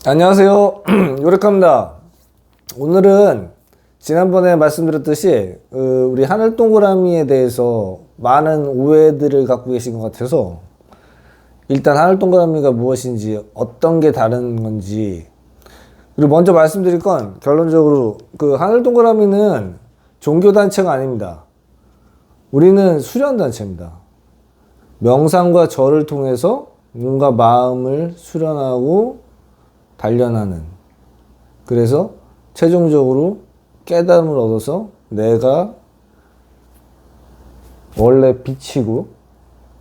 안녕하세요. 요렉합니다. 오늘은 지난번에 말씀드렸듯이 우리 하늘 동그라미에 대해서 많은 오해들을 갖고 계신 것 같아서 일단 하늘 동그라미가 무엇인지 어떤 게 다른 건지, 그리고 먼저 말씀드릴 건 결론적으로 그 하늘 동그라미는 종교단체가 아닙니다. 우리는 수련단체입니다. 명상과 절을 통해서 뭔가 마음을 수련하고 단련하는, 그래서 최종적으로 깨달음을 얻어서 내가 원래 빛이고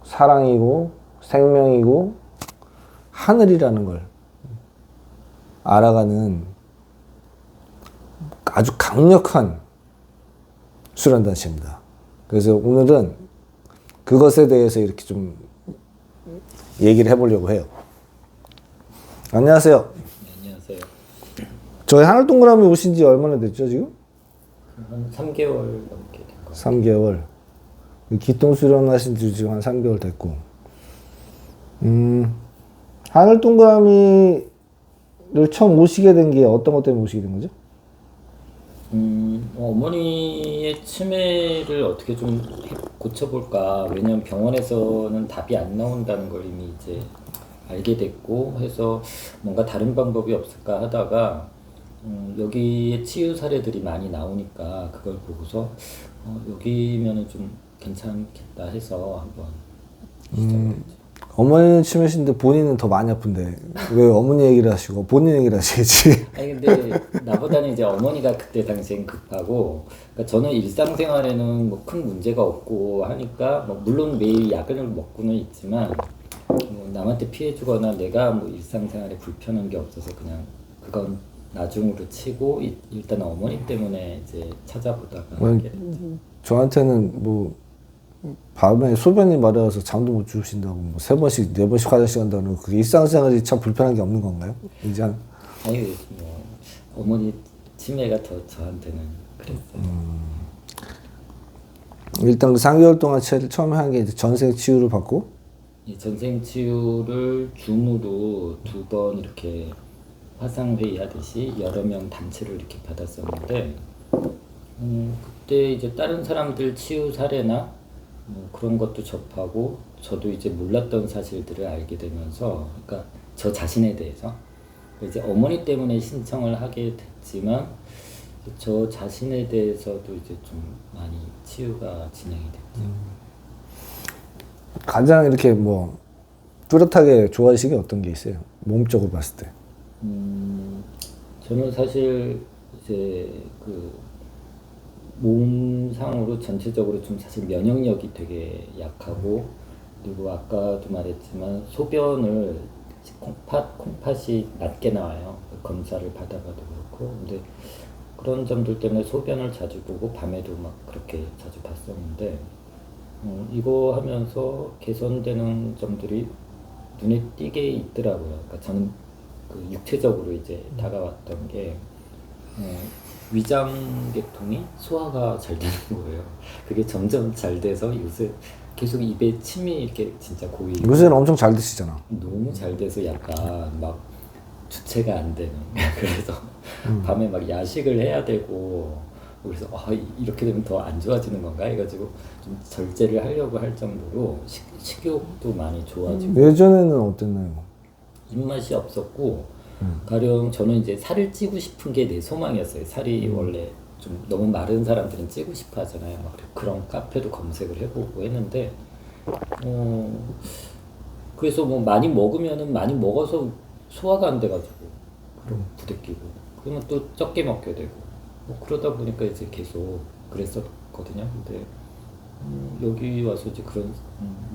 사랑이고 생명이고 하늘이라는 걸 알아가는 아주 강력한 수련단체입니다. 그래서 오늘은 그것에 대해서 이렇게 좀 얘기를 해보려고 해요. 안녕하세요. 안녕하세요. 저희 하늘 동그라미 오신 지 얼마나 됐죠, 지금? 한 3개월 넘게 된 것 같아요. 3개월. 기통 수련하신 지 지금 한 3개월 됐고. 하늘 동그라미를 처음 오시게 된 게 어떤 것 때문에 오시게 된 거죠? 어머니의 치매를 어떻게 좀 고쳐볼까. 왜냐면 병원에서는 답이 안 나온다는 걸 이미 이제 알게 됐고 해서 뭔가 다른 방법이 없을까 하다가 여기에 치유 사례들이 많이 나오니까 그걸 보고서 여기면은 좀 괜찮겠다 해서 한번 시작했죠. 어머니는 치매신데 본인은 더 많이 아픈데 왜 어머니 얘기를 하시고 본인 얘기를 하시겠지? 아니 근데 나보다는 이제 어머니가 그때 당시엔 급하고, 그러니까 저는 일상생활에는 뭐 큰 문제가 없고 하니까 뭐 물론 매일 약을 먹고는 있지만 뭐 남한테 피해주거나 내가 뭐 일상생활에 불편한 게 없어서 그냥 그건 나중으로 치고 일단 어머니 때문에 이제 찾아보다가 하게 됐죠. 저한테는 뭐 밤에 소변이 마려워서 잠도 못 주무신다고 뭐 3번씩 4번씩 화장실 간다는 거, 그게 일상생활이 참 불편한 게 없는 건가요? 이제 아니 뭐 어머니 치매가 더 저한테는 그랬어요. 일단 그 3개월 동안 처음에 한 게 이제 전생 치유를 받고, 이 전생 치유를 줌으로 2번 이렇게 화상회의 하듯이 여러 명 단체로 이렇게 받았었는데, 그때 이제 다른 사람들 치유 사례나 뭐 그런 것도 접하고 저도 이제 몰랐던 사실들을 알게 되면서, 그러니까 저 자신에 대해서 이제 어머니 때문에 신청을 하게 됐지만 저 자신에 대해서도 이제 좀 많이 치유가 진행이 됐죠. 가장 이렇게 뭐 뚜렷하게 좋아하시는 게 어떤 게 있어요? 몸적으로 봤을 때. 저는 사실 이제 그 몸상으로 전체적으로 좀 사실 면역력이 되게 약하고, 그리고 아까도 말했지만 소변을 콩팥이 낮게 나와요. 검사를 받아봐도 그렇고. 근데 그런 점들 때문에 소변을 자주 보고 밤에도 막 그렇게 자주 봤었는데, 이거 하면서 개선되는 점들이 눈에 띄게 있더라고요. 그러니까 저는 그 육체적으로 이제 다가왔던 게 위장계통이 소화가 잘 되는 거예요. 그게 점점 잘 돼서 요새 계속 입에 침이 이렇게 진짜 고이고, 요새는 엄청 잘 드시잖아. 너무 잘 돼서 약간 막 주체가 안 되는 그래서 밤에 막 야식을 해야 되고, 그래서 이렇게 되면 더 안 좋아지는 건가 해가지고 좀 절제를 하려고 할 정도로 식욕도 많이 좋아지고 예전에는 어땠나요? 입맛이 없었고, 가령 저는 이제 살을 찌고 싶은 게 내 소망이었어요. 살이 원래 좀 너무 마른 사람들은 찌고 싶어 하잖아요. 막 그런 카페도 검색을 해보고 했는데, 그래서 뭐 많이 먹으면은 많이 먹어서 소화가 안 돼가지고 부대끼고, 그러면 또 적게 먹게 되고, 뭐 그러다 보니까 이제 계속 그랬었거든요. 근데 여기 와서 이제 그런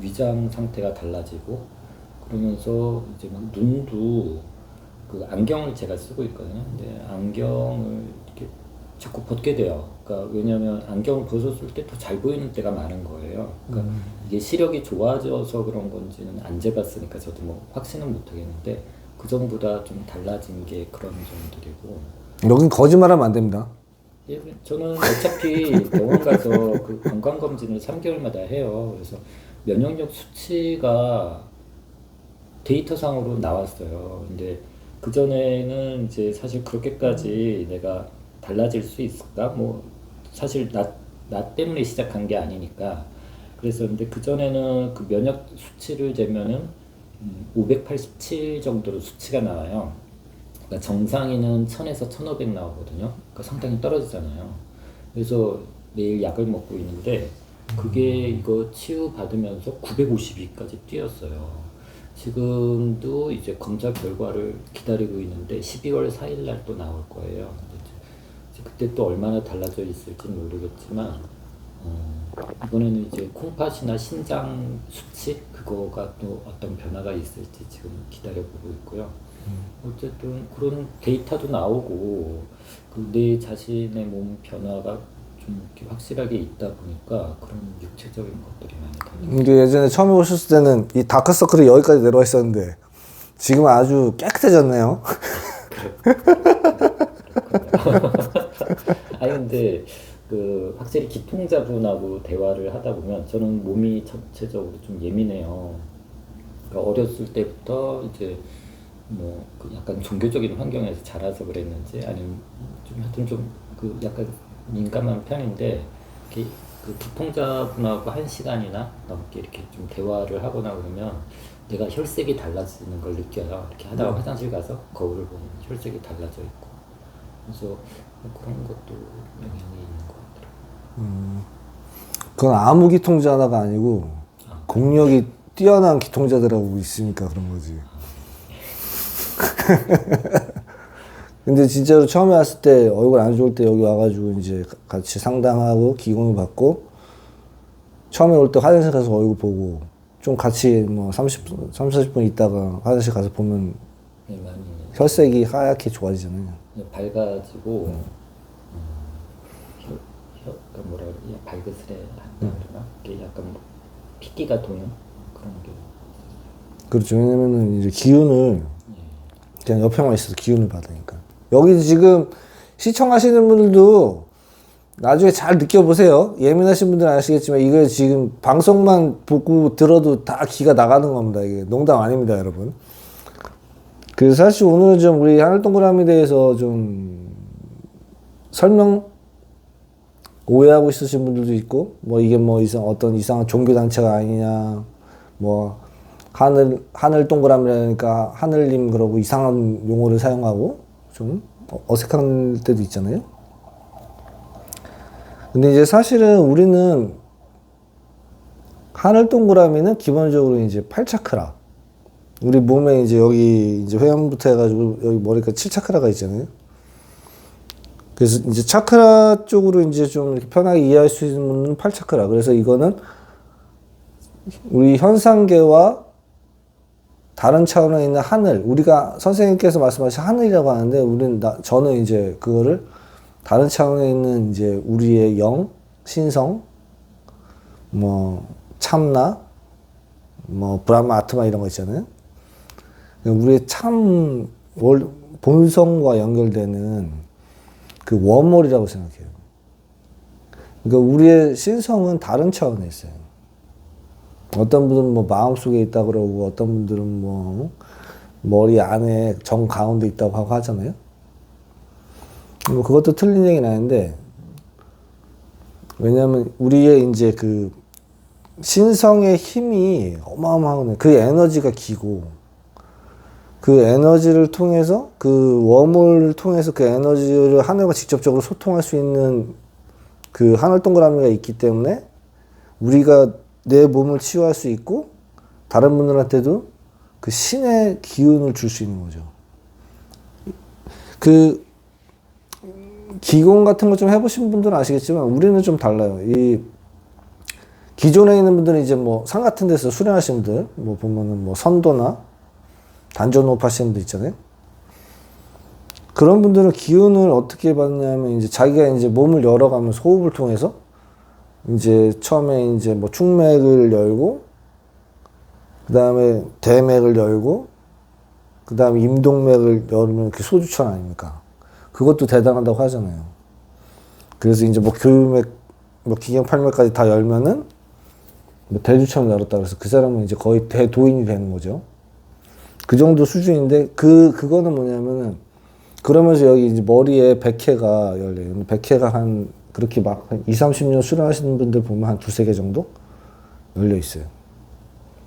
위장 상태가 달라지고, 그러면서 이제 막 눈도 그 안경을 제가 쓰고 있거든요. 근데 안경을 이렇게 자꾸 벗게 돼요. 그러니까 왜냐면 안경을 벗었을 때 더 잘 보이는 때가 많은 거예요. 그러니까 이게 시력이 좋아져서 그런 건지는 안 재봤으니까 저도 뭐 확신은 못 하겠는데, 그 전보다 좀 달라진 게 그런 점들이고. 여긴 거짓말하면 안 됩니다. 예, 저는 어차피 병원 가서 그 건강검진을 3개월마다 해요. 그래서 면역력 수치가 데이터상으로 나왔어요. 근데 그 전에는 이제 사실 그렇게까지 내가 달라질 수 있을까? 뭐 사실 나 때문에 시작한 게 아니니까 그랬었는데 그 전에는 그 면역 수치를 재면은 587 정도로 수치가 나와요. 그러니까 정상인은 1000에서 1500 나오거든요. 그러니까 상당히 떨어지잖아요. 그래서 매일 약을 먹고 있는데 그게 이거 치유 받으면서 952까지 뛰었어요. 지금도 이제 검사 결과를 기다리고 있는데 12월 4일 날 또 나올 거예요. 근데 이제 그때 또 얼마나 달라져 있을지 모르겠지만 이번에는 이제 콩팥이나 신장 수치 그거가 또 어떤 변화가 있을지 지금 기다려보고 있고요. 어쨌든 그런 데이터도 나오고 그 내 자신의 몸 변화가 좀 이렇게 확실하게 있다 보니까 그런 육체적인 것들이 많이 달라요. 근데 예전에 처음에 오셨을 때는 이 다크서클이 여기까지 내려와 있었는데 지금은 아주 깨끗해졌네요. 아니 근데 그 확실히 기통자분하고 대화를 하다 보면 저는 몸이 전체적으로 좀 예민해요. 그러니까 어렸을 때부터 이제 뭐 그 약간 종교적인 환경에서 자라서 그랬는지 아니면 좀 하여튼 좀 그 약간 민감한 편인데 이렇게 그 기통자분하고 1시간이나 넘게 이렇게 좀 대화를 하거나 그러면 내가 혈색이 달라지는 걸 느껴요. 이렇게 하다가 화장실 가서 거울을 보면 혈색이 달라져 있고 그래서 뭐 그런 것도 영향이 있는 것 같더라고요. 그건 아무 기통자 하나가 아니고 공력이 뛰어난 기통자들하고 있으니까 그런 거지. 근데 진짜로 처음에 왔을 때 얼굴 안 좋을 때 여기 와가지고 이제 같이 상담하고 기공을 받고 처음에 올 때 화장실 가서 얼굴 보고 좀 같이 뭐 30분, 40분 있다가 화장실 가서 보면 네, 많이 혈색이 하얗게 좋아지잖아요. 밝아지고 그러니까 뭐라 그래 발그스레 한다 그러나 이게 약간 뭐 핏기가 도는 그런 게 그렇죠. 왜냐면은 이제 기운을 그냥 옆에만 있어서 기운을 받으니까. 여기 지금 시청하시는 분들도 나중에 잘 느껴보세요. 예민하신 분들은 아시겠지만 이거 지금 방송만 보고 들어도 다 기가 나가는 겁니다. 이게 농담 아닙니다, 여러분. 그래서 사실 오늘은 좀 우리 하늘동그라미에 대해서 좀 설명 오해하고 있으신 분들도 있고 뭐 이게 뭐 어떤 이상한 종교단체가 아니냐 뭐 하늘 동그라미라니까 하늘님 그러고 이상한 용어를 사용하고 좀 어색한 때도 있잖아요. 근데 이제 사실은 우리는 하늘 동그라미는 기본적으로 이제 8차크라. 우리 몸에 이제 여기 이제 회음부터 해가지고 여기 머리까지 7차크라가 있잖아요. 그래서 이제 차크라 쪽으로 이제 좀 이렇게 편하게 이해할 수 있는 분은 8차크라. 그래서 이거는 우리 현상계와 다른 차원에 있는 하늘, 우리가 선생님께서 말씀하신 하늘이라고 하는데, 저는 이제 그거를 다른 차원에 있는 이제 우리의 영, 신성, 뭐, 참나, 뭐, 브라마, 아트마 이런 거 있잖아요. 우리의 참, 본성과 연결되는 그 원몰이라고 생각해요. 그러니까 우리의 신성은 다른 차원에 있어요. 어떤 분들은 뭐 마음속에 있다고 그러고 어떤 분들은 뭐 머리 안에 정 가운데 있다고 하고 하잖아요. 뭐 그것도 틀린 얘기는 아닌데 왜냐하면 우리의 이제 그 신성의 힘이 어마어마하거든요. 그 에너지가 기고 그 에너지를 통해서 그 웜홀을 통해서 그 에너지를 하늘과 직접적으로 소통할 수 있는 그 하늘 동그라미가 있기 때문에 우리가 내 몸을 치유할 수 있고 다른 분들한테도 그 신의 기운을 줄 수 있는 거죠. 그 기공 같은 거 좀 해보신 분들은 아시겠지만 우리는 좀 달라요. 이 기존에 있는 분들은 이제 뭐 산 같은 데서 수련하신 분들 뭐 보면은 뭐 선도나 단전호흡 하시는 분들 있잖아요. 그런 분들은 기운을 어떻게 받냐면 이제 자기가 이제 몸을 열어가면서 호흡을 통해서 이제 처음에 이제 뭐 충맥을 열고 그 다음에 대맥을 열고 그 다음에 임동맥을 열면 그 소주천 아닙니까? 그것도 대단하다고 하잖아요. 그래서 이제 뭐 교유맥, 뭐 기경팔맥까지 다 열면은 뭐 대주천을 열었다 그래서 그 사람은 이제 거의 대도인이 되는 거죠. 그 정도 수준인데 그거는 뭐냐면은 그러면서 여기 이제 머리에 백회가 열려요. 백회가 한 그렇게 막 한 2, 30년 수련하시는 분들 보면 한 두세 개 정도 열려 있어요.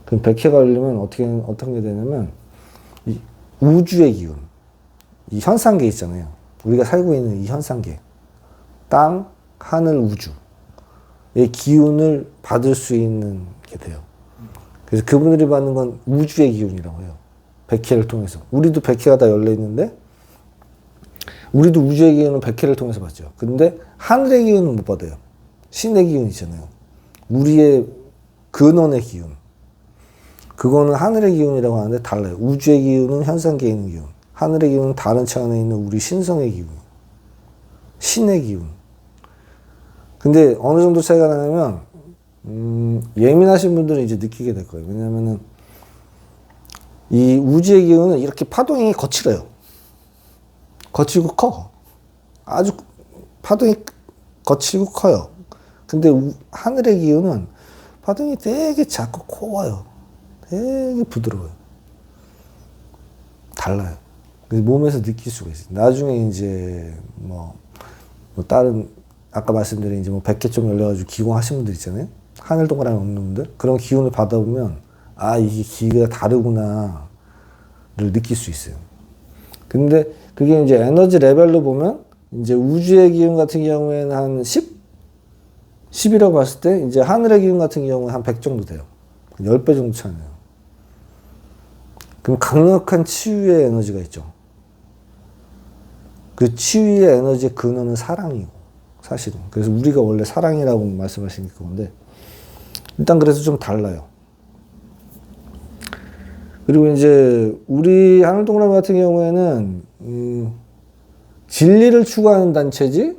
그럼 백회가 열리면 어떤 게 되냐면 이 우주의 기운, 이 현상계 있잖아요. 우리가 살고 있는 이 현상계, 땅, 하늘, 우주의 기운을 받을 수 있는 게 돼요. 그래서 그분들이 받는 건 우주의 기운이라고 해요. 백회를 통해서. 우리도 백회가 다 열려 있는데 우리도 우주의 기운은 백회를 통해서 받죠. 근데 하늘의 기운은 못 받아요. 신의 기운 있잖아요. 우리의 근원의 기운. 그거는 하늘의 기운이라고 하는데 달라요. 우주의 기운은 현상계에 있는 기운. 하늘의 기운은 다른 차원에 있는 우리 신성의 기운. 신의 기운. 근데 어느 정도 차이가 나냐면 예민하신 분들은 이제 느끼게 될 거예요. 왜냐면은 이 우주의 기운은 이렇게 파동이 거칠어요. 거칠고 커. 아주 파동이 거칠고 커요. 근데 하늘의 기운은 파동이 되게 작고 고와요. 되게 부드러워요. 달라요. 그래서 몸에서 느낄 수가 있어요. 나중에 이제 뭐 다른 아까 말씀드린 이제 뭐 100개 좀 열려가지고 기공하신 분들 있잖아요. 하늘 동그라미 없는 분들. 그런 기운을 받아보면 아 이게 기가 다르구나를 느낄 수 있어요. 근데 그게 이제 에너지 레벨로 보면 이제 우주의 기운 같은 경우에는 한 10이라고 봤을 때 이제 하늘의 기운 같은 경우는 한 100 정도 돼요. 10배 정도 차이나요. 그럼 강력한 치유의 에너지가 있죠. 그 치유의 에너지의 근원은 사랑이고 사실은. 그래서 우리가 원래 사랑이라고 말씀하시니까 그런데 일단 그래서 좀 달라요. 그리고 이제 우리 하늘동그라미 같은 경우에는 진리를 추구하는 단체지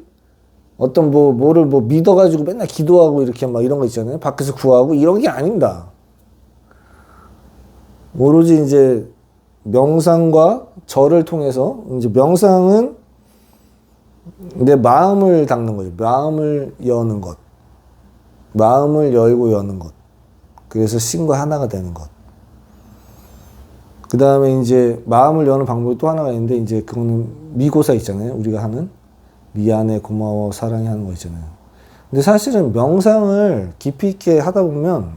어떤 뭐를 믿어가지고 맨날 기도하고 이렇게 막 이런 거 있잖아요. 밖에서 구하고 이런 게 아닙니다. 오로지 이제 명상과 절을 통해서 이제 명상은 내 마음을 닦는 거죠. 마음을 여는 것. 마음을 열고 여는 것. 그래서 신과 하나가 되는 것. 그 다음에 이제 마음을 여는 방법이 또 하나가 있는데 이제 그거는 미고사 있잖아요. 우리가 하는 미안해, 고마워, 사랑해 하는 거 있잖아요. 근데 사실은 명상을 깊이 있게 하다 보면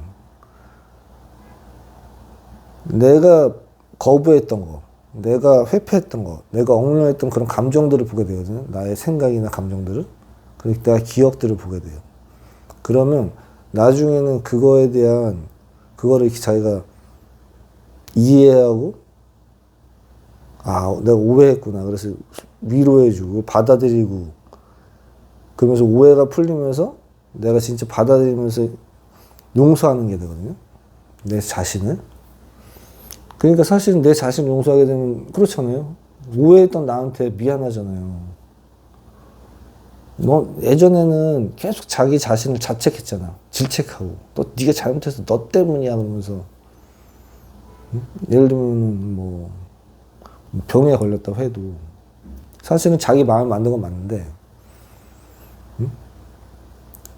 내가 거부했던 거, 내가 회피했던 거, 내가 억눌렸던 그런 감정들을 보게 되거든요. 나의 생각이나 감정들을. 그리고 내가 기억들을 보게 돼요. 그러면 나중에는 그거에 대한 그거를 이렇게 자기가 이해하고 아 내가 오해했구나. 그래서 위로해주고 받아들이고 그러면서 오해가 풀리면서 내가 진짜 받아들이면서 용서하는 게 되거든요. 내 자신을. 그러니까 사실은 내 자신을 용서하게 되면 그렇잖아요. 오해했던 나한테 미안하잖아요. 너 예전에는 계속 자기 자신을 자책했잖아. 질책하고 너 네가 잘못해서 너 때문이야 그러면서 예를 들면 뭐 병에 걸렸다고 해도 사실은 자기 마음을 만든 건 맞는데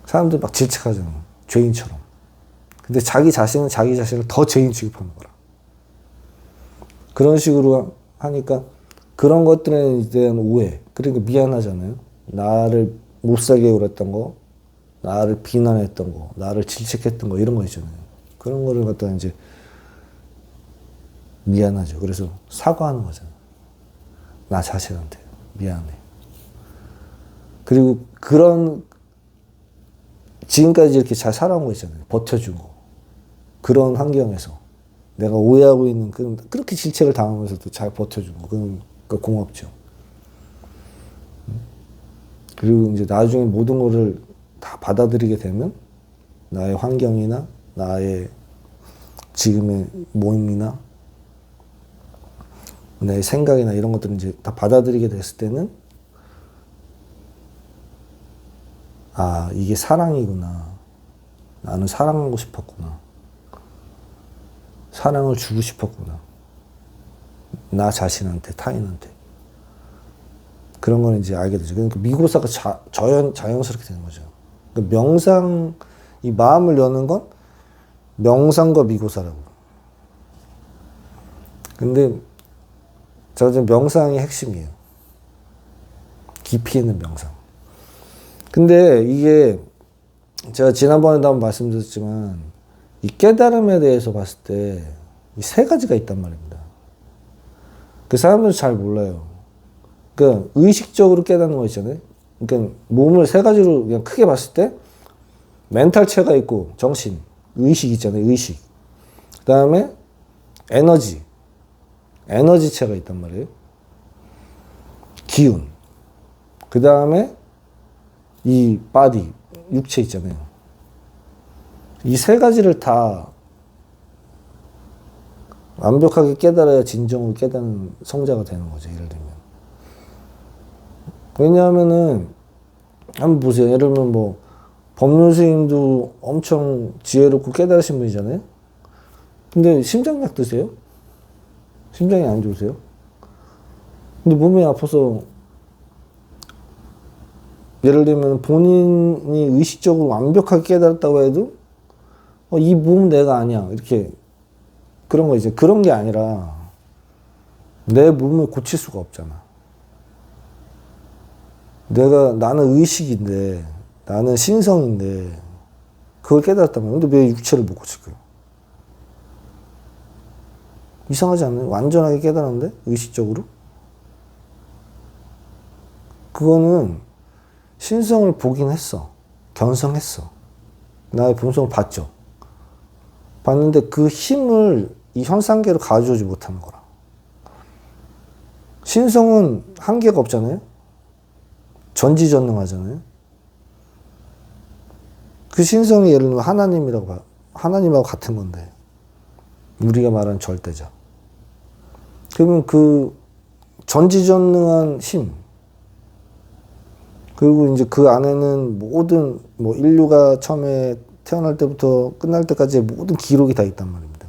사람들 막 질책하잖아. 죄인처럼. 근데 자기 자신은 자기 자신을 더 죄인 취급하는 거라. 그런 식으로 하니까 그런 것들에 대한 오해. 그러니까 미안하잖아요. 나를 못 살게 굴었던 거, 나를 비난했던 거, 나를 질책했던 거 이런 거 있잖아요. 그런 거를 갖다 이제 미안하죠. 그래서 사과하는 거잖아요. 나 자신한테 미안해. 그리고 그런 지금까지 이렇게 잘 살아온 거 있잖아요. 버텨준 거. 그런 환경에서 내가 오해하고 있는 그렇게 질책을 당하면서도 잘 버텨준 거. 그러니까 고맙죠. 그리고 이제 나중에 모든 거를 다 받아들이게 되면 나의 환경이나 나의 지금의 모임이나 내 생각이나 이런 것들을 이제 다 받아들이게 됐을 때는 아 이게 사랑이구나. 나는 사랑하고 싶었구나. 사랑을 주고 싶었구나. 나 자신한테, 타인한테. 그런 걸 이제 알게 되죠. 그러니까 미고사가 자연스럽게 되는 거죠. 그러니까 명상, 이 마음을 여는 건 명상과 미고사라고. 근데 저는 명상이 핵심이에요. 깊이 있는 명상. 근데 이게 제가 지난번에도 한번 말씀드렸지만 이 깨달음에 대해서 봤을 때 이 세 가지가 있단 말입니다. 그 사람들은 잘 몰라요. 그러니까 의식적으로 깨닫는 거 있잖아요. 그러니까 몸을 세 가지로 그냥 크게 봤을 때 멘탈체가 있고 정신, 의식 있잖아요. 의식. 그 다음에 에너지체가 있단 말이에요. 기운. 그 다음에 이 바디, 육체 있잖아요. 이 세 가지를 다 완벽하게 깨달아야 진정으로 깨닫는 성자가 되는 거죠. 예를 들면. 왜냐하면은 한번 보세요. 예를 들면 뭐 법륜 스님도 엄청 지혜롭고 깨달으신 분이잖아요. 근데 심장약 드세요? 심장이 안 좋으세요? 근데 몸이 아파서 예를 들면 본인이 의식적으로 완벽하게 깨달았다고 해도 이 몸 내가 아니야 이렇게 그런 거 이제 그런 게 아니라 내 몸을 고칠 수가 없잖아. 나는 의식인데 나는 신성인데 그걸 깨달았다면 근데 왜 육체를 못 고칠까요? 이상하지 않나요? 완전하게 깨달았는데 의식적으로 그거는 신성을 보긴 했어. 견성했어. 나의 본성을 봤죠. 봤는데 그 힘을 이 현상계로 가져오지 못하는 거라. 신성은 한계가 없잖아요. 전지전능하잖아요. 그 신성이 예를 들면 하나님하고 같은 건데 우리가 말하는 절대자. 그러면 그 전지전능한 힘 그리고 이제 그 안에는 모든 뭐 인류가 처음에 태어날 때부터 끝날 때까지의 모든 기록이 다 있단 말입니다.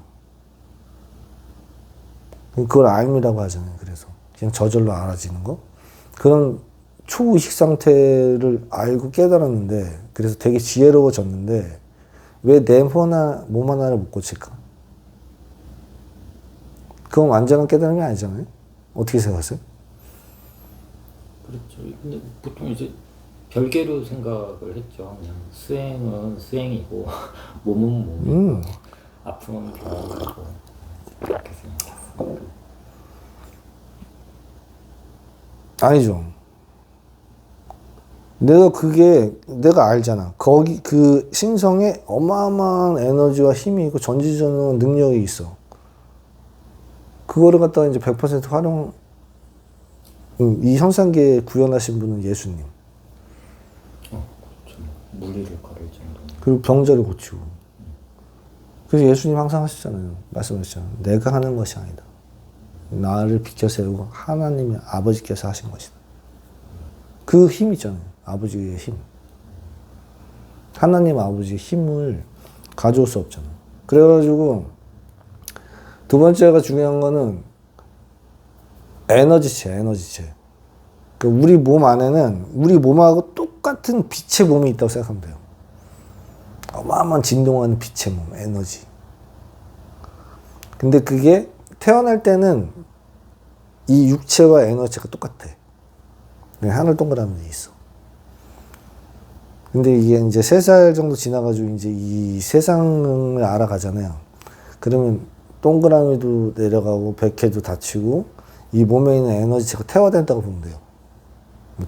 그걸 알미라고 하잖아요. 그래서 그냥 저절로 알아지는 거. 그런 초의식 상태를 알고 깨달았는데 그래서 되게 지혜로워졌는데 왜 내 몸 하나를 못 고칠까? 그건 완전한 깨달음이 아니잖아요. 어떻게 생각하세요? 그렇죠. 근데 보통 이제 별개로 생각을 했죠. 그냥 수행은 수행이고 몸은 몸이고 아픔은 병이고 그렇게 생각했어요. 아니죠. 내가 알잖아. 거기 그 신성에 어마어마한 에너지와 힘이 있고 전지전능한 능력이 있어. 그거를 갖다가 이제 100% 활용, 이 현상계에 구현하신 분은 예수님. 그렇죠. 물리를 가를 정도. 그리고 병자를 고치고. 그래서 예수님 항상 하시잖아요. 말씀하시잖아요. 내가 하는 것이 아니다. 나를 비켜 세우고 하나님의 아버지께서 하신 것이다. 그 힘 있잖아요. 아버지의 힘. 하나님 아버지의 힘을 가져올 수 없잖아요. 그래가지고 두 번째가 중요한 거는 에너지체. 그러니까 우리 몸 안에는 우리 몸하고 똑같은 빛의 몸이 있다고 생각하면 돼요. 어마어마한 진동하는 빛의 몸, 에너지. 근데 그게 태어날 때는 이 육체와 에너지가 똑같아. 하늘 동그라미 있어. 근데 이게 이제 3살 정도 지나가지고 이제 이 세상을 알아가잖아요. 그러면 동그라미도 내려가고 백해도 닫히고 이 몸에 있는 에너지체가 태화된다고 보면 돼요.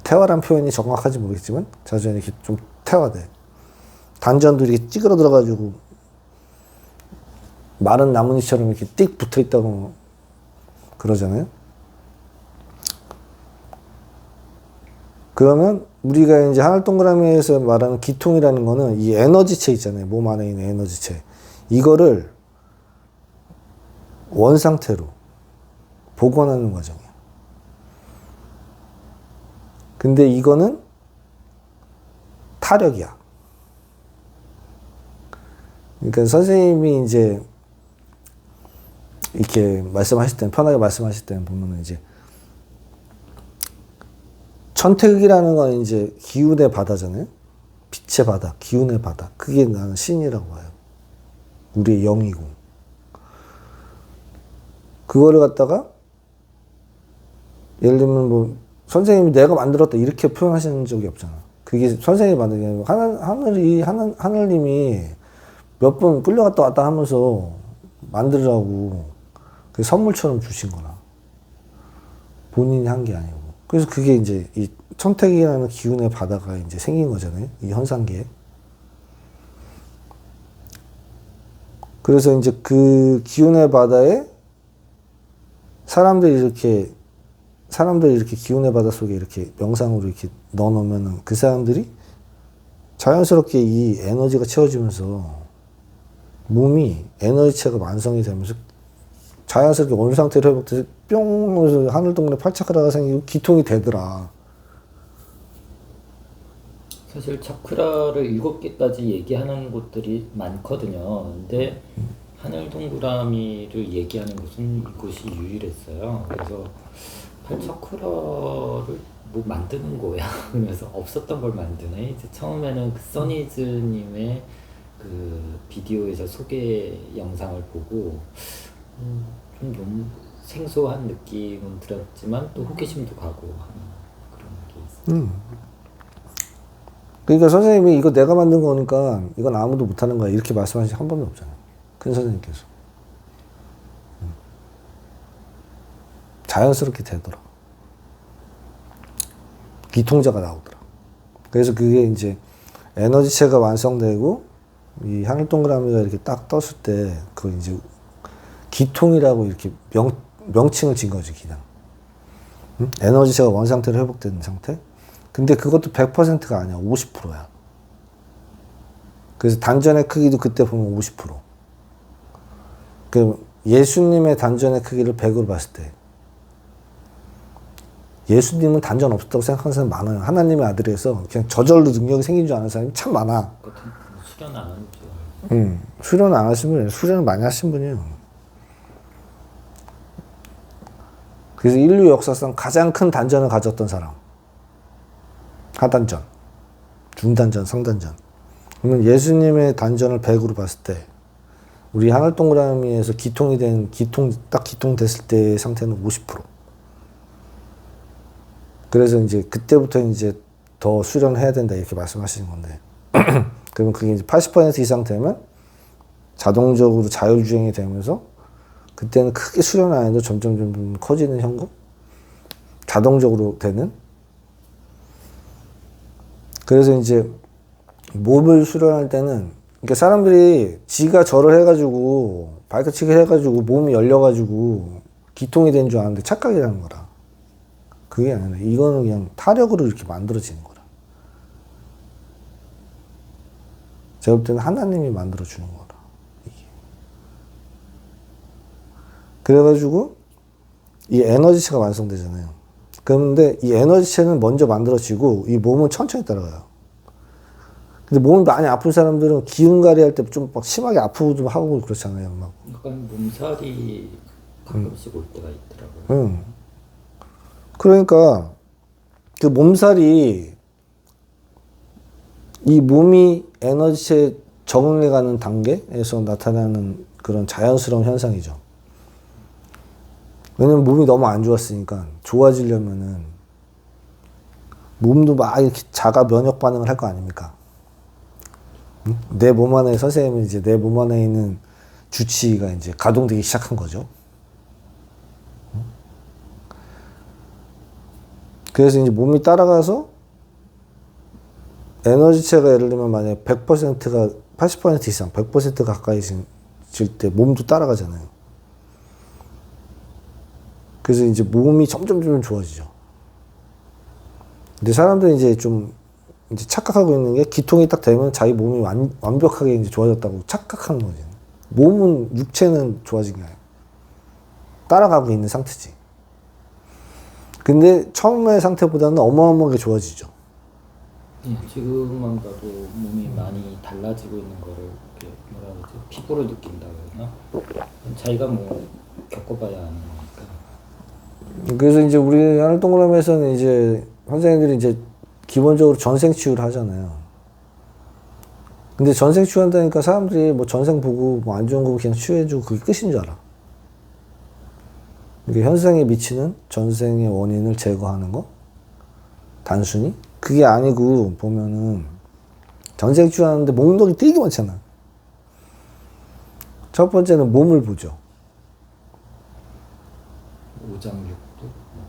태화란 표현이 정확한지 모르겠지만 자주 이렇게 좀 태화돼. 단전도 이렇게 찌그러들어가지고 마른 나뭇잎처럼 이렇게 띡 붙어 있다고 그러잖아요. 그러면 우리가 이제 하늘 동그라미에서 말하는 기통이라는 거는 이 에너지체 있잖아요. 몸 안에 있는 에너지체. 이거를 원 상태로 복원하는 과정이에요. 근데 이거는 타력이야. 그러니까 선생님이 이제 이렇게 말씀하실 때는, 편하게 말씀하실 때는 보면은 이제 천택이라는 건 이제 기운의 바다잖아요. 빛의 바다, 기운의 바다. 그게 나는 신이라고 봐요. 우리의 영이고. 그거를 갖다가 예를 들면 뭐 선생님이 내가 만들었다 이렇게 표현하시는 적이 없잖아. 그게 선생님이 만든 게 아니고 하늘님이 몇 번 끌려갔다 왔다 하면서 만들으라고 그 선물처럼 주신 거라. 본인이 한 게 아니고. 그래서 그게 이제 이 천택이라는 기운의 바다가 이제 생긴 거잖아요. 이 현상계에. 그래서 이제 그 기운의 바다에 사람들이 이렇게 기운의 바다 속에 이렇게 명상으로 이렇게 넣어놓으면은 그 사람들이 자연스럽게 이 에너지가 채워지면서 몸이 에너지체가 완성이 되면서 자연스럽게 원상태로 회복돼서 뿅 하면서 하늘 동네 팔차크라가 생기고 기통이 되더라. 사실 차크라를 7개까지 얘기하는 곳들이 많거든요. 근데 하늘 동그라미를 얘기하는 곳은 이곳이 유일했어요. 그래서 팔차크라를 뭐 만드는 거야. 그래서 없었던 걸 만드네. 이제 처음에는 그 써니즈님의 그 비디오에서 소개 영상을 보고 좀 너무 생소한 느낌은 들었지만 또 호기심도 가고 하는 그런 게 있어요. 그러니까 선생님이 이거 내가 만든 거니까 이건 아무도 못하는 거야 이렇게 말씀하신 한 번도 없잖아요. 큰 선생님께서. 자연스럽게 되더라. 기통자가 나오더라. 그래서 그게 이제 에너지체가 완성되고 이 하늘 동그라미가 이렇게 딱 떴을 때 그 이제 기통이라고 이렇게 명칭을 진 거지 그냥. 에너지체가 원상태로 회복되는 상태. 근데 그것도 100%가 아니야. 50%야. 그래서 단전의 크기도 그때 보면 50%. 그 예수님의 단전의 크기를 100으로 봤을 때 예수님은 단전 없었다고 생각하는 사람이 많아요. 하나님의 아들에서 그냥 저절로 능력이 생긴 줄 아는 사람이 참 많아. 수련 안 하는 줄. 수련 안 하신 분이에요. 수련을 많이 하신 분이에요. 그래서 인류 역사상 가장 큰 단전을 가졌던 사람. 하단전, 중단전, 상단전. 그러면 예수님의 단전을 100으로 봤을 때 우리 하늘 동그라미에서 딱 기통 됐을 때의 상태는 50%. 그래서 이제 그때부터 이제 더 수련해야 된다 이렇게 말씀하시는 건데 그러면 그게 이제 80% 이상 되면 자동적으로 자율주행이 되면서 그때는 크게 수련 안 해도 점점 커지는 현금? 자동적으로 되는? 그래서 이제 몸을 수련할 때는 그러니까 사람들이 지가 절을 해가지고 발끝치기 해가지고 몸이 열려가지고 기통이 된 줄 아는데 착각이라는 거라. 그게 아니라 이거는 그냥 타력으로 이렇게 만들어지는 거라. 제가 볼 때는 하나님이 만들어주는 거라. 이게. 그래가지고 이 에너지체가 완성되잖아요. 그런데 이 에너지체는 먼저 만들어지고 이 몸은 천천히 따라가요. 근데 몸이 많이 아픈 사람들은 기운가리 할 때 좀 막 심하게 아프기도 하고 그렇잖아요. 막. 약간 몸살이 가끔씩 올 때가 있더라고요. 그러니까 그 몸살이 이 몸이 에너지체에 적응해가는 단계에서 나타나는 그런 자연스러운 현상이죠. 왜냐면 몸이 너무 안 좋았으니까 좋아지려면은 몸도 막 이렇게 자가 면역 반응을 할 거 아닙니까? 내 몸 안에 선생님은 이제 내 몸 안에 있는 주치가 이제 가동되기 시작한 거죠. 그래서 이제 몸이 따라가서 에너지체가 예를 들면 만약에 100%가 80% 이상 100% 가까이 질 때 몸도 따라가잖아요. 그래서 이제 몸이 점점 좋아지죠. 근데 사람들이 이제 좀 이제 착각하고 있는 게 기통이 딱 되면 자기 몸이 완벽하게 이제 좋아졌다고 착각하는 거지. 몸은 육체는 좋아진 게 아니야. 따라가고 있는 상태지. 근데 처음의 상태보다는 어마어마하게 좋아지죠. 지금만 봐도 몸이 많이 달라지고 있는 거를 이렇게 뭐라 그러지? 피부로 느낀다고 해야 되나? 자기가 뭐 겪어봐야 아는 거니까. 그래서 이제 우리 하늘 동그라미에서는 이제 선생님들이 이제 기본적으로 전생 치유를 하잖아요. 근데 전생 치유한다니까 사람들이 뭐 전생 보고 뭐 안 좋은 거 그냥 치유해주고 그게 끝인 줄 알아. 그러니까 현생에 미치는 전생의 원인을 제거하는 거? 단순히? 그게 아니고 보면은 전생주 하는데 목록이 되게 많잖아. 첫 번째는 몸을 보죠. 오장육부 뭐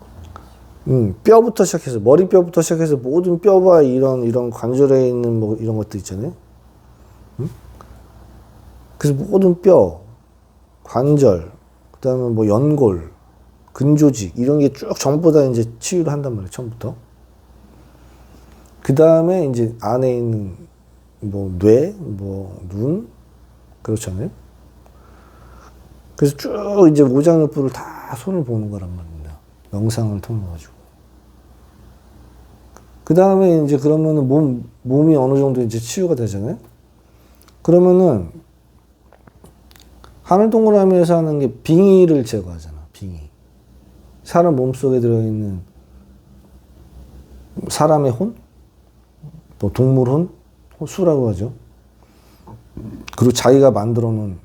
그런 거. 뼈부터 시작해서 머리뼈부터 시작해서 모든 뼈와 이런 관절에 있는 뭐 이런 것들 있잖아요. 그래서 모든 뼈, 관절, 그다음에 뭐 연골, 근조직 이런 게 쭉 전부 다 이제 치유를 한단 말이에요. 처음부터. 그다음에 이제 안에 있는 뭐 뇌, 뭐 눈, 그렇잖아요. 그래서 쭉 이제 오장육부를 다 손을 보는 거란 말입니다. 명상을 통해 가지고. 그 다음에 이제 그러면은 몸이 어느 정도 이제 치유가 되잖아요. 그러면은 하늘 동그라미에서 하는 게 빙의를 제거하잖아. 빙의. 사람 몸 속에 들어있는 사람의 혼, 또 동물 혼, 수라고 하죠. 그리고 자기가 만들어놓은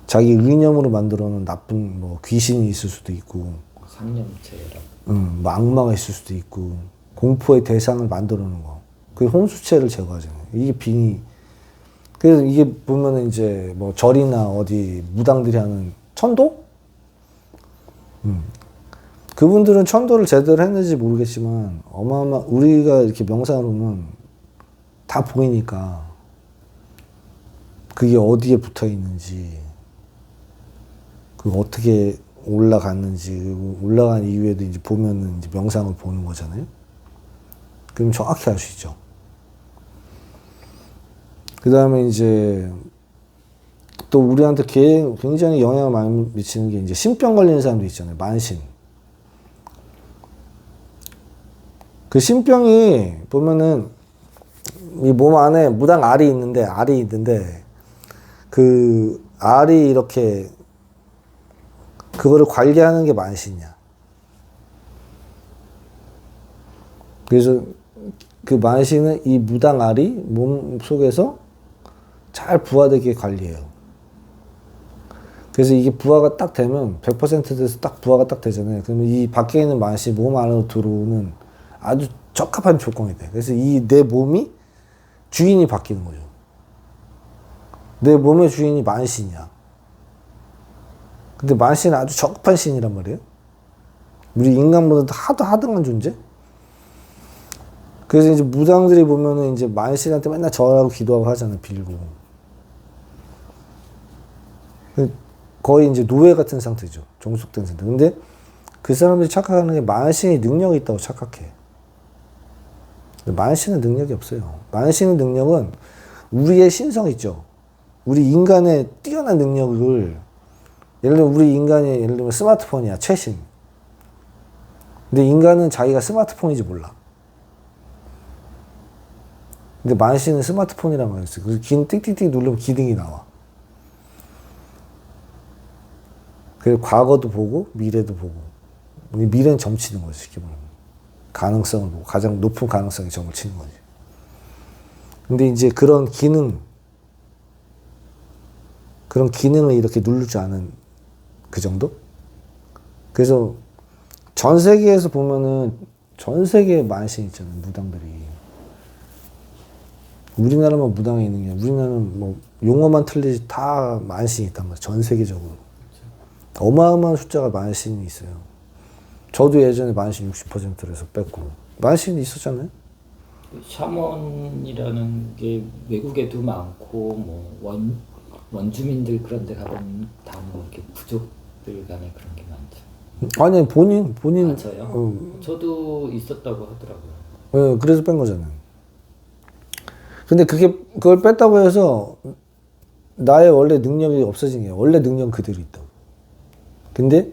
자기 의념으로 만들어놓은 나쁜 뭐 귀신이 있을 수도 있고, 상념체라. 뭐 악마가 있을 수도 있고, 공포의 대상을 만들어 놓은 거. 그게 혼수체를 제거하잖아요. 이게 빙의. 그래서 이게 보면은 이제 뭐 절이나 어디 무당들이 하는 천도? 그분들은 천도를 제대로 했는지 모르겠지만, 우리가 이렇게 명상을 보면 다 보이니까, 그게 어디에 붙어 있는지, 어떻게 올라갔는지, 그리고 올라간 이후에도 이제 보면은 이제 명상을 보는 거잖아요. 그럼 정확히 알 수 있죠. 그 다음에 이제 또 우리한테 굉장히 영향을 많이 미치는 게 이제 신병 걸리는 사람도 있잖아요. 만신. 그 신병이 보면은 이 몸 안에 무당 알이 있는데 그 알이 이렇게 그거를 관리하는 게 만신이야. 그래서 그 만신은 이 무당 알이 몸 속에서 잘 부화되게 관리해요. 그래서 이게 부화가 딱 되면 100% 돼서 딱 부화가 딱 되잖아요. 그러면 이 밖에 있는 만신이 몸 안으로 들어오는 아주 적합한 조건이 돼. 그래서 내 몸이 주인이 바뀌는 거죠. 내 몸의 주인이 만신이야. 근데 만신은 아주 적합한 신이란 말이에요. 우리 인간보다 하등한 존재? 그래서 이제 무당들이 보면은 이제 만신한테 맨날 절하고 기도하고 하잖아요. 빌고. 거의 이제 노예 같은 상태죠. 종속된 상태. 근데 그 사람들이 착각하는 게 만신이 능력이 있다고 착각해. 만신은 능력이 없어요. 만신의 능력은 우리의 신성 있죠. 우리 인간의 뛰어난 능력을 예를 들면 우리 인간이 예를 들면 스마트폰이야. 최신. 근데 인간은 자기가 스마트폰인지 몰라. 근데 만신은 스마트폰이란 말이 있어요. 그래서 띡띡띡 누르면 기능이 나와. 그래서 과거도 보고 미래도 보고. 미래는 점치는 거지. 쉽게 말하면. 가능성을 보고 가장 높은 가능성에 점을 치는 거지. 근데 이제 그런 기능을 이렇게 누르지 않은 그 정도? 그래서 전 세계에서 보면은 전 세계에 만신 있잖아요. 무당들이. 우리나라만 무당이 있는 게 아니라 우리나라는 뭐 용어만 틀리지 다 만신이 있단 말이에요. 전 세계적으로. 어마어마한 숫자가 만신이 있어요. 저도 예전에 만신 60%에서 뺐고. 만신이 있었잖아요. 샤먼이라는 게 외국에도 많고 뭐 원주민들 그런 데 가보면 다 뭐 이렇게 부족들 간에 그런 게 많죠. 아니 본인 맞아요. 저도 있었다고 하더라고요. 네, 그래서 뺀 거잖아요. 근데 그걸 뺐다고 해서 나의 원래 능력이 없어진 게 원래 능력 그대로 있다고. 근데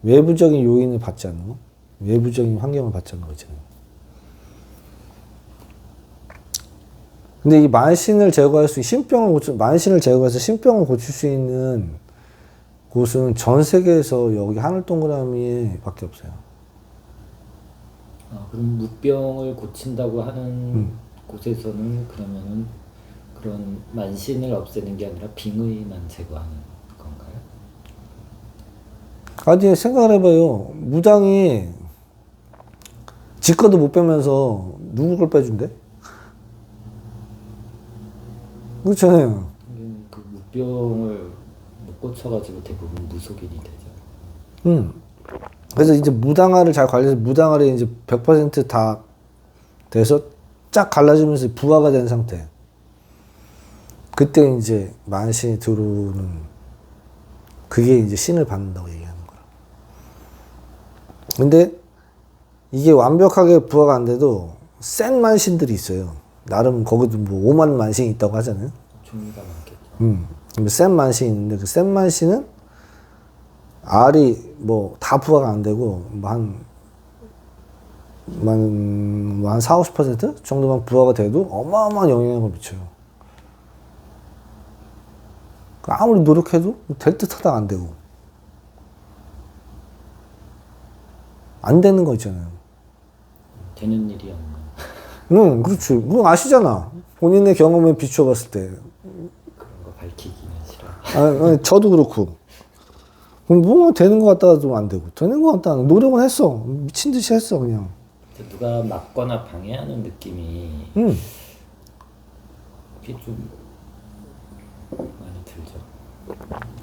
외부적인 요인을 받지 않는 거, 외부적인 환경을 받지 않는 거잖아요. 근데 이 만신을 제거할 수, 만신을 제거해서 신병을 고칠 수 있는 곳은 전 세계에서 여기 하늘 동그라미에 밖에 없어요. 그럼 무병을 고친다고 하는 곳에서는 그러면은 그런 만신을 없애는 게 아니라 빙의만 제거하는 건가요? 아니, 생각을 해봐요. 무당이 지 거도 못 빼면서 누구 걸 빼준대? 그렇잖아요. 그 무병을 못 고쳐가지고 대부분 무속인이 되죠. 그래서 이제 무당화를 잘 관리해서 무당화를 이제 100%다 돼서 쫙 갈라지면서 부화가 된 상태. 그때 이제 만신이 들어오는, 그게 이제 신을 받는다고 얘기하는 거야. 근데 이게 완벽하게 부화가 안 돼도 센 만신들이 있어요. 나름 거기도 뭐 5만 만신이 있다고 하잖아요. 종류가 많겠죠. 센 만신이 있는데 그 센 만신은 알이 뭐 다 부화가 안 되고 뭐 한 4, 50% 정도만 부화가 돼도 어마어마한 영향을 미쳐요. 아무리 노력해도 될 듯하다 안 되고. 안 되는 거 있잖아요. 되는 일이 없나. 응, 그렇지. 그거 아시잖아. 본인의 경험에 비추어 봤을 때. 그런 거 밝히기는 싫어. 아니, 저도 그렇고. 그럼 뭐 되는 것 같다가도 안 되고. 되는 것 같다. 노력은 했어. 미친 듯이 했어, 그냥. 누가 막거나 방해하는 느낌이 응. 그게 좀 많이 들죠.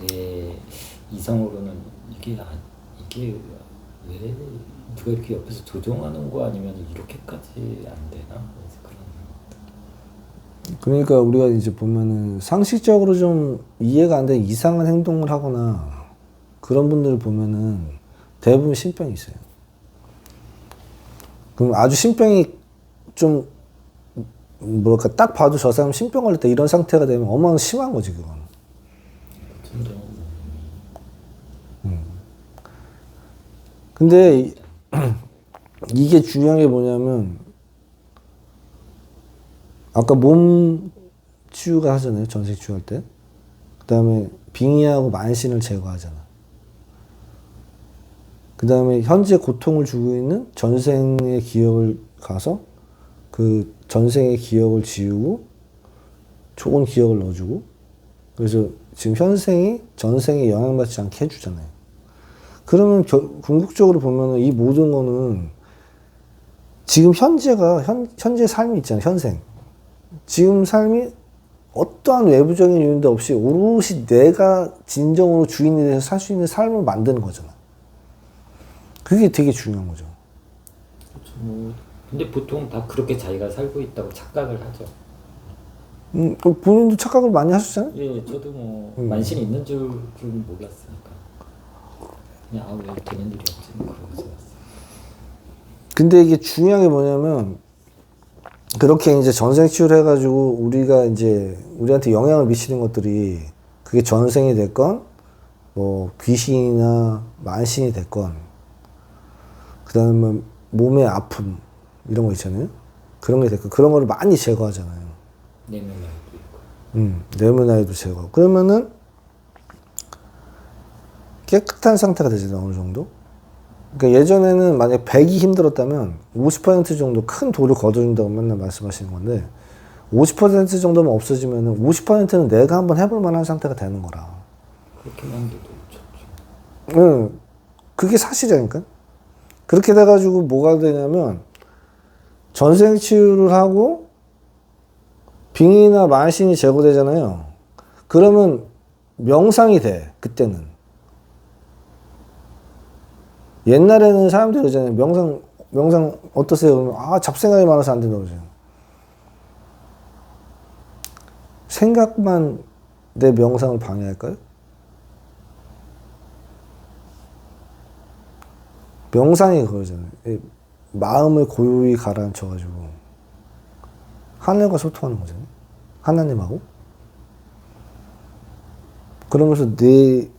내 이성으로는 이게 왜 누가 이렇게 옆에서 조종하는 거 아니면 이렇게까지 안 되나? 그래서 그런. 그러니까 우리가 이제 보면은 상식적으로 좀 이해가 안 되는 이상한 행동을 하거나 그런 분들을 보면은 대부분 신병이 있어요. 그럼 아주 신병이 좀 뭐랄까 딱 봐도 저 사람 신병 걸릴 때 이런 상태가 되면 어마어마한 심한 거지 그건. 근데 이게 중요한 게 뭐냐면 아까 몸 치유가 하잖아요. 전생 치유할 때. 그 다음에 빙의하고 만신을 제거하잖아. 그 다음에 현재 고통을 주고 있는 전생의 기억을 가서 그 전생의 기억을 지우고 좋은 기억을 넣어주고 그래서 지금 현생이 전생에 영향받지 않게 해주잖아요. 그러면 궁극적으로 보면은 이 모든 거는 지금 현재 삶이 있잖아요. 현생. 지금 삶이 어떠한 외부적인 요인도 없이 오롯이 내가 진정으로 주인이 돼서 살 수 있는 삶을 만드는 거잖아. 그게 되게 중요한 거죠. 그렇죠. 근데 보통 다 그렇게 자기가 살고 있다고 착각을 하죠. 본인도 착각을 많이 하셨잖아요? 예, 저도 뭐 만신이 있는 줄은 몰랐으니까. 그냥 왜 되는 일이 없지? 그러고 왔어요. 근데 이게 중요한 게 뭐냐면 그렇게 이제 전생 치유를 해가지고 우리가 이제 우리한테 영향을 미치는 것들이 그게 전생이 됐건 뭐 귀신이나 만신이 됐건 그 다음에 몸의 아픔 이런 거 있잖아요. 그런 게 됐건 그런 거를 많이 제거하잖아요. 내면 아이도 있고. 내면 아이도 제거하고 그러면은 깨끗한 상태가 되잖아요. 어느 정도. 그러니까 예전에는 만약에 100이 힘들었다면 50% 정도 큰 돌을 걷어준다고 맨날 말씀하시는 건데 50% 정도만 없어지면은 50%는 내가 한번 해볼 만한 상태가 되는 거라. 그렇게 만들도 좋죠. 응. 그게 사실이니까. 그렇게 돼가지고 뭐가 되냐면 전생 치유를 하고 빙의나 만신이 제거되잖아요. 그러면 명상이 돼. 그때는. 옛날에는 사람들이 그러잖아요. 명상 어떠세요? 그러면 아, 잡생각이 많아서 안 된다고 그러죠. 생각만 내 명상을 방해할까요? 명상이 그거잖아요. 마음을 고요히 가라앉혀가지고 하늘과 소통하는 거잖아요. 하나님하고. 그러면서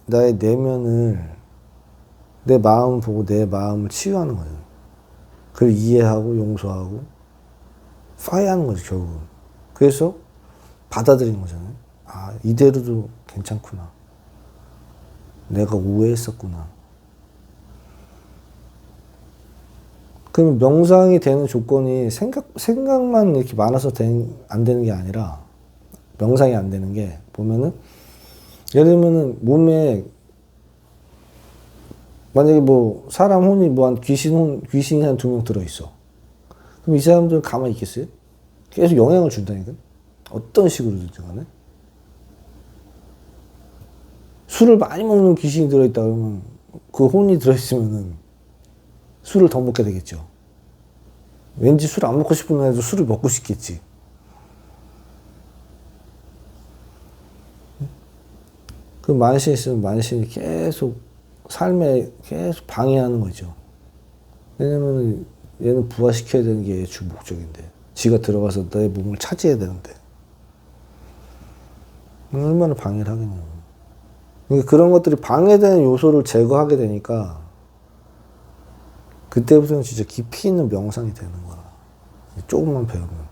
나의 내면을 내 마음을 보고 내 마음을 치유하는 거예요. 그걸 이해하고 용서하고 파이하는 거죠, 결국은. 그래서 받아들이는 거잖아요. 아, 이대로도 괜찮구나. 내가 오해했었구나. 그러면 명상이 되는 조건이 생각만 이렇게 많아서 안 되는 게 아니라 명상이 안 되는 게 보면은 예를 들면은 몸에 만약에 뭐 사람 혼이 뭐 한 귀신이 한 2명 들어있어. 그럼 이 사람들은 가만히 있겠어요? 계속 영향을 준다니까. 어떤 식으로든 간에. 술을 많이 먹는 귀신이 들어있다 그러면 그 혼이 들어있으면은 술을 더 먹게 되겠죠. 왠지 술 안 먹고 싶은 애도 술을 먹고 싶겠지. 그 만신이 있으면 만신이 계속 삶에 계속 방해하는 거죠. 왜냐면 얘는 부화시켜야 되는 게 주 목적인데 지가 들어가서 내 몸을 차지해야 되는데 얼마나 방해를 하겠냐고. 그러니까 그런 것들이 방해되는 요소를 제거하게 되니까 그때부터는 진짜 깊이 있는 명상이 되는 거야. 조금만 배우면.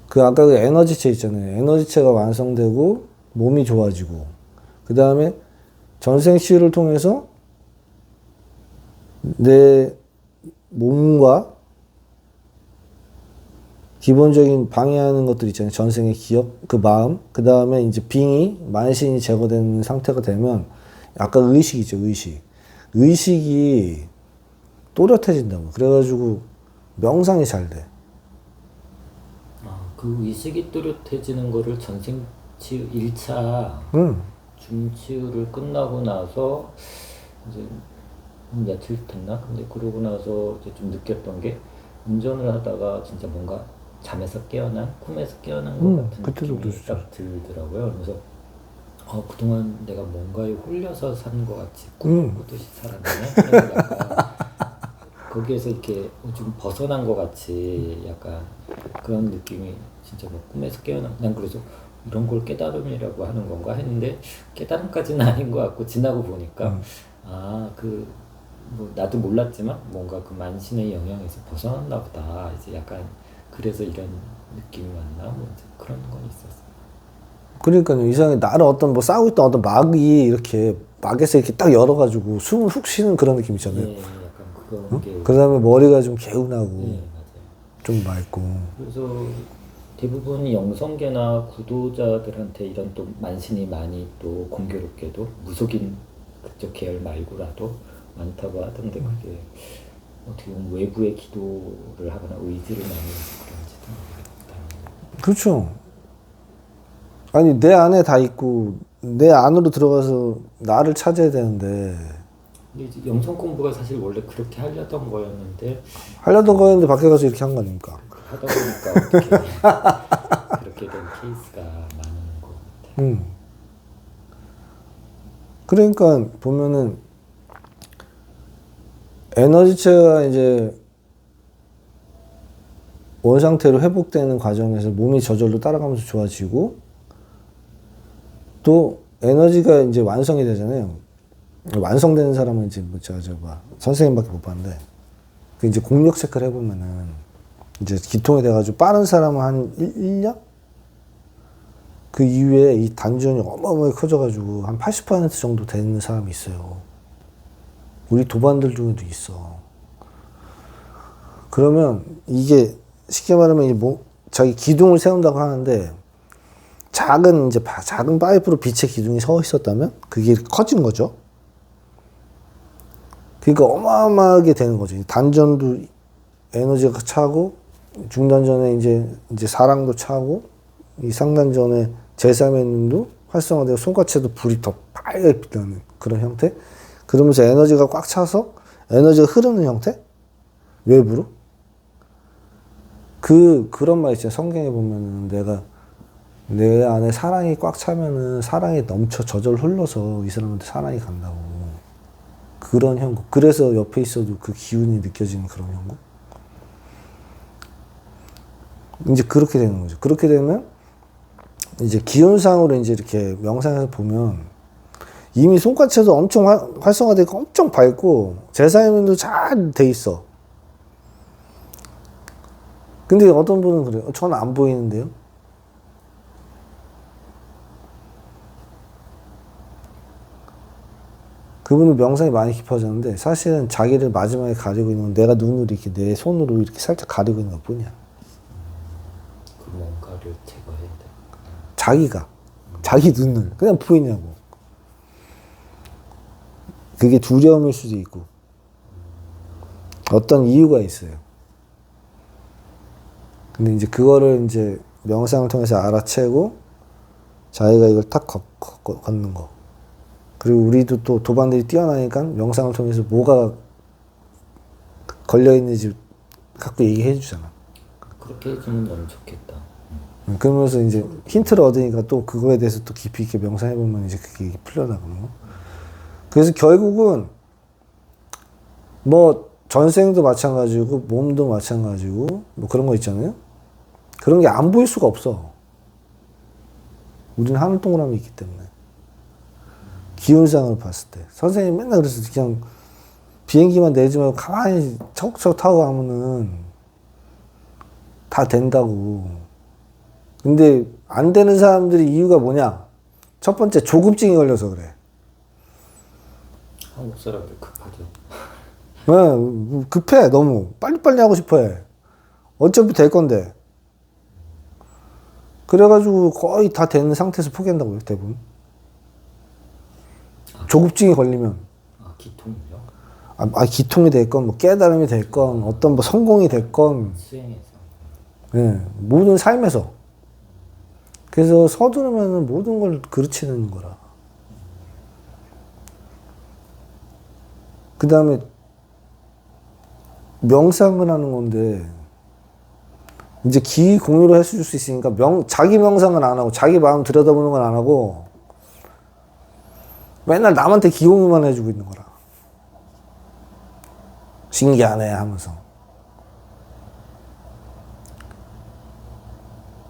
그 아까 그 에너지체 있잖아요. 에너지체가 완성되고 몸이 좋아지고 그 다음에 전생치유를 통해서 내 몸과 기본적인 방해하는 것들 있잖아요. 전생의 기억, 그 마음, 그 다음에 이제 빙의, 만신이 제거되는 상태가 되면 아까 의식이죠, 의식. 의식이 또렷해진다고. 그래가지고 명상이 잘 돼. 그 의식이 또렷해지는 거를 전생치유 1차 중치유를 끝나고 나서 이제 며칠 됐나? 근데 그러고 나서 이제 좀 느꼈던 게 운전을 하다가 진짜 뭔가 잠에서 깨어난, 꿈에서 깨어난 것 같은 그때도 느낌이 그랬죠. 딱 들더라고요. 그래서 그동안 내가 뭔가에 홀려서 산 것 같이 꿈을 꾸듯이 살았네. 그래서 약간 거기에서 이렇게 좀 벗어난 것 같이 약간 그런 느낌이 진짜 뭐 꿈에서 깨어난. 난 그래서 이런 걸 깨달음이라고 하는 건가 했는데 깨달음까지는 아닌 것 같고 지나고 보니까 뭐 나도 몰랐지만 뭔가 그 만신의 영향에서 벗어났나 보다. 이제 약간 그래서 이런 느낌이 왔나 뭐 이제 그런 건 있었어요. 그러니까요. 이상하게 나를 어떤 뭐 싸우고 있던 어떤 막이 이렇게 막에서 이렇게 딱 열어가지고 숨을 훅 쉬는 그런 느낌 있잖아요. 예, 약간 그런 게. 그 다음에 머리가 좀 개운하고 예, 맞아요. 좀 맑고. 그래서 대부분 영성계나 구도자들한테 이런 또 만신이 많이 또 공교롭게도 무속인 그쪽 계열 말고라도 많다고 하던데 그게 어떻게 보면 외부의 기도를 하거나 의지를 많이 해서 그런지도 모르겠다. 그렇죠. 아니 내 안에 다 있고 내 안으로 들어가서 나를 찾아야 되는데 근데 이제 영성 공부가 사실 원래 그렇게 하려던 거였는데 하려던 거였는데 밖에 가서 이렇게 한 거 아닙니까? 하다 보니까 어떻게 그렇게 된 케이스가 많은 것 같아요. 그러니까 보면은 에너지체가 이제 원상태로 회복되는 과정에서 몸이 저절로 따라가면서 좋아지고 또 에너지가 이제 완성이 되잖아요. 완성되는 사람은 이제 뭐 선생님밖에 못 봤는데 그 이제 공력 체크를 해보면은 이제 기통이 돼가지고 빠른 사람은 한 1년? 그 이후에 이 단전이 어마어마하게 커져가지고 한 80% 정도 되는 사람이 있어요. 우리 도반들 중에도 있어. 그러면 이게 쉽게 말하면 이제 뭐 자기 기둥을 세운다고 하는데 작은 파이프로 빛의 기둥이 서 있었다면 그게 커진 거죠. 그러니까 어마어마하게 되는 거죠. 단전도 에너지가 차고 중단전에 이제 사랑도 차고 이 상단전에 제3의 눈도 활성화되고 손가락에도 불이 더 빨갛게 빛나는 그런 형태. 그러면서 에너지가 꽉 차서 에너지가 흐르는 형태? 외부로? 그런 말 있잖아요. 성경에 보면은 내 안에 사랑이 꽉 차면은 사랑이 넘쳐 저절 흘러서 이 사람한테 사랑이 간다고. 그런 형국. 그래서 옆에 있어도 그 기운이 느껴지는 그런 형국. 이제 그렇게 되는 거죠. 그렇게 되면 이제 기운상으로 이제 이렇게 명상에서 보면 이미 손가락도 엄청 활성화되고 엄청 밝고 제사이면도 잘 돼 있어. 근데 어떤 분은 그래요. 저는 안 보이는데요. 그분은 명상이 많이 깊어졌는데 사실은 자기를 마지막에 가리고 있는 건 내가 눈으로 이렇게 내 손으로 이렇게 살짝 가리고 있는 것 뿐이야. 그 뭔가를 제거해야 돼. 자기가. 자기 눈을 그냥 보이냐고. 그게 두려움일 수도 있고 어떤 이유가 있어요. 근데 이제 그거를 이제 명상을 통해서 알아채고 자기가 이걸 탁 걷는 거. 그리고 우리도 또 도반들이 뛰어나니까 명상을 통해서 뭐가 걸려있는지 갖고 얘기해 주잖아. 그렇게 해주면 너무 좋겠다. 그러면서 이제 힌트를 얻으니까 또 그거에 대해서 또 깊이 있게 명상해보면 이제 그게 풀려나가는 거. 그래서 결국은 뭐 전생도 마찬가지고 몸도 마찬가지고 뭐 그런 거 있잖아요. 그런 게 안 보일 수가 없어. 우리는 하늘 동그라미 있기 때문에. 기운상으로 봤을 때. 선생님이 맨날 그랬어. 그냥 비행기만 내지 말고 가만히 차곡차곡 타고 가면은 다 된다고. 근데 안 되는 사람들이 이유가 뭐냐? 첫 번째 조급증이 걸려서 그래. 한국 사람들 급하죠. 네, 급해 너무. 빨리빨리 하고 싶어해. 어차피 될 건데. 그래가지고 거의 다 된 상태에서 포기한다고요, 대부분. 조급증이 걸리면. 기통이요? 기통이 됐건, 뭐 깨달음이 됐건, 어떤 뭐 성공이 됐건. 수행해서. 네, 모든 삶에서. 그래서 서두르면 모든 걸 그르치는 거라. 그 다음에 명상을 하는 건데, 이제 기의 공유를 해줄 수 있으니까 자기 명상은 안 하고 자기 마음 들여다보는 건 안 하고 맨날 남한테 기공유만 해주고 있는 거라. 신기하네 하면서.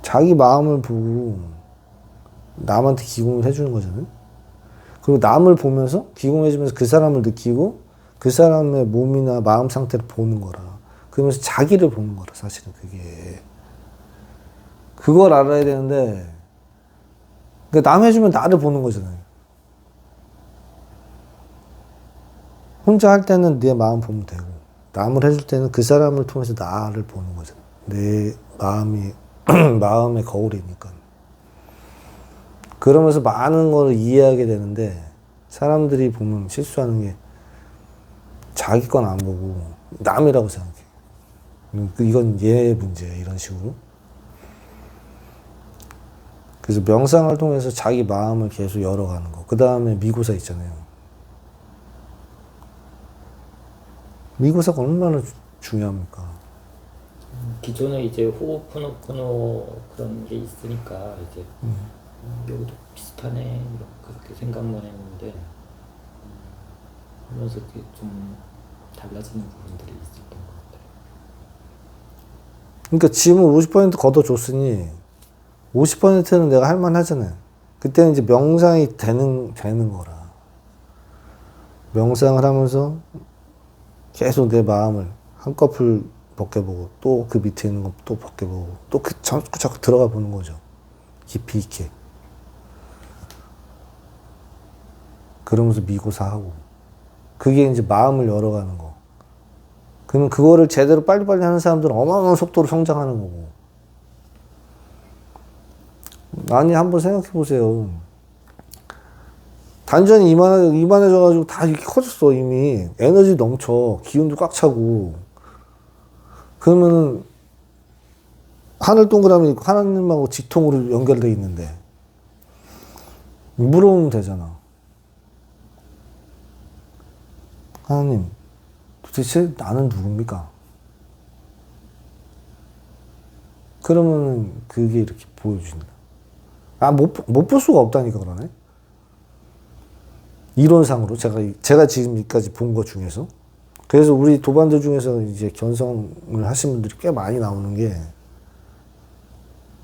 자기 마음을 보고 남한테 기공을 해주는 거잖아요. 그리고 남을 보면서 기공해주면서 그 사람을 느끼고 그 사람의 몸이나 마음 상태를 보는 거라. 그러면서 자기를 보는 거라, 사실은 그게. 그걸 알아야 되는데, 그러니까 남 해주면 나를 보는 거잖아요. 혼자 할 때는 내 마음 보면 되고, 남을 해줄 때는 그 사람을 통해서 나를 보는 거잖아요. 내 마음이, 마음의 거울이니까. 그러면서 많은 걸 이해하게 되는데, 사람들이 보면 실수하는 게, 자기 건 안 보고, 남이라고 생각해. 이건 얘의 문제야, 이런 식으로. 그래서 명상을 통해서 자기 마음을 계속 열어가는 거. 그 다음에 미고사 있잖아요. 미고사가 얼마나 중요합니까? 기존에 이제 호흡푸노푸노 그런 게 있으니까 이제 여기도 비슷하네 그렇게 생각만 했는데 하면서 그게 좀 달라지는 부분들이 있었던 것 같아요. 그러니까 짐을 50% 걷어줬으니 50%는 내가 할만 하잖아요. 그때는 이제 명상이 되는 거라. 명상을 하면서 계속 내 마음을 한꺼풀 벗겨보고 또 그 밑에 있는 거 또 벗겨보고 또 자꾸 들어가 보는 거죠. 깊이 있게. 그러면서 미고사하고. 그게 이제 마음을 열어가는 거. 그러면 그거를 제대로 빨리빨리 하는 사람들은 어마어마한 속도로 성장하는 거고. 아니, 한번 생각해 보세요. 단전이 이만해져가지고 다 이렇게 커졌어, 이미. 에너지 넘쳐. 기운도 꽉 차고. 그러면은, 하늘 동그라미 하나님하고 직통으로 연결돼 있는데, 물어보면 되잖아. 하나님, 도대체 나는 누굽니까? 그러면 그게 이렇게 보여준다. 못 볼 수가 없다니까, 그러네. 이론상으로 제가 지금까지 본 것 중에서. 그래서 우리 도반들 중에서 이제 견성을 하신 분들이 꽤 많이 나오는 게,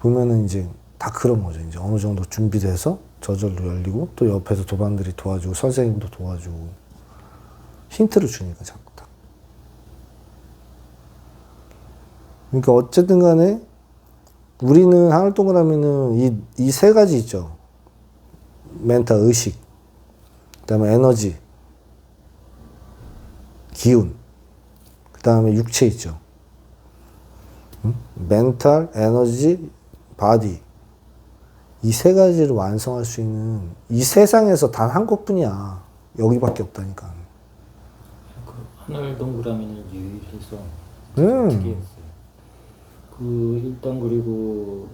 보면은 이제 다 그런 거죠. 이제 어느 정도 준비돼서 저절로 열리고, 또 옆에서 도반들이 도와주고, 선생님도 도와주고, 힌트를 주니까 자꾸 다. 그러니까 어쨌든 간에, 우리는 하늘 동그라미는 이 세 가지 있죠. 멘탈, 의식, 그 다음에 에너지, 기운, 그 다음에 육체 있죠. 멘탈, 에너지, 바디. 이 세 가지를 완성할 수 있는 이 세상에서 단 한 곳뿐이야. 여기밖에 없다니까. 그 하늘 동그라미는 유일해서 음. 특이했어요. 그 일단 그리고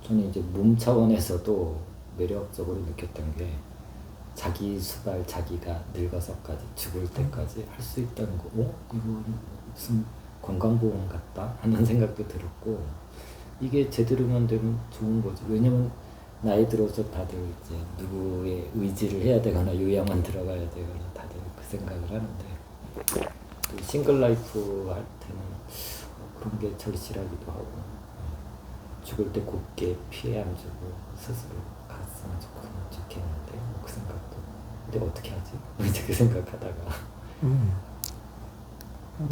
저는 이제 몸 차원에서도 매력적으로 느꼈던 게 자기 수발 자기가 늙어서까지 죽을 때까지 할 수 있다는 거. 이거 무슨 건강보험 같다 하는 생각도 들었고 이게 제대로만 되면 좋은 거지. 왜냐면 나이 들어서 다들 이제 누구의 의지를 해야 되거나 요양원 들어가야 되거나 다들 그 생각을 하는데 또 싱글 라이프 할 때는 그런 게 절실하기도 하고 죽을 때 곱게 피해 안 주고 스스로 갔으면 좋겠는데 그 생각도 근데 어떻게 하지? 이제 그 생각하다가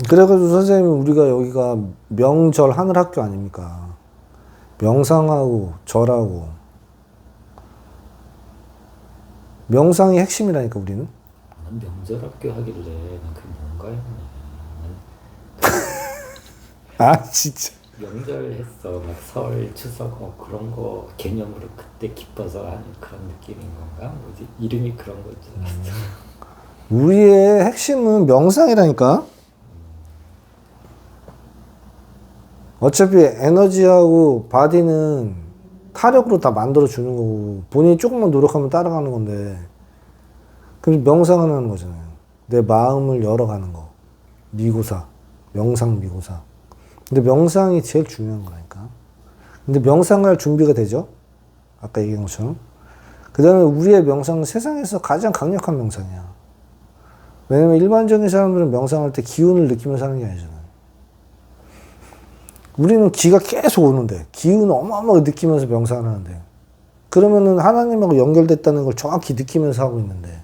그래가지고 선생님 우리가 여기가 명절 하늘 학교 아닙니까? 명상하고 절하고 명상이 핵심이라니까 우리는. 난 명절 학교 하길래 난 그게 뭔가 했네. 아 진짜. 명절 했어. 막 설, 추석 그런 거 개념으로 그때 기뻐서 하는 그런 느낌인 건가? 뭐지? 이름이 그런 거지. 우리의 핵심은 명상이라니까. 어차피 에너지하고 바디는 타력으로 다 만들어 주는 거고 본인이 조금만 노력하면 따라가는 건데 그럼 명상을 하는 거잖아요. 내 마음을 열어가는 거. 미고사. 명상 미고사. 근데 명상이 제일 중요한 거라니까. 근데 명상할 준비가 되죠? 아까 얘기한 것처럼. 그 다음에 우리의 명상은 세상에서 가장 강력한 명상이야. 왜냐면 일반적인 사람들은 명상할 때 기운을 느끼면서 하는 게 아니잖아요. 우리는 기가 계속 오는데, 기운을 어마어마하게 느끼면서 명상을 하는데, 그러면은 하나님하고 연결됐다는 걸 정확히 느끼면서 하고 있는데,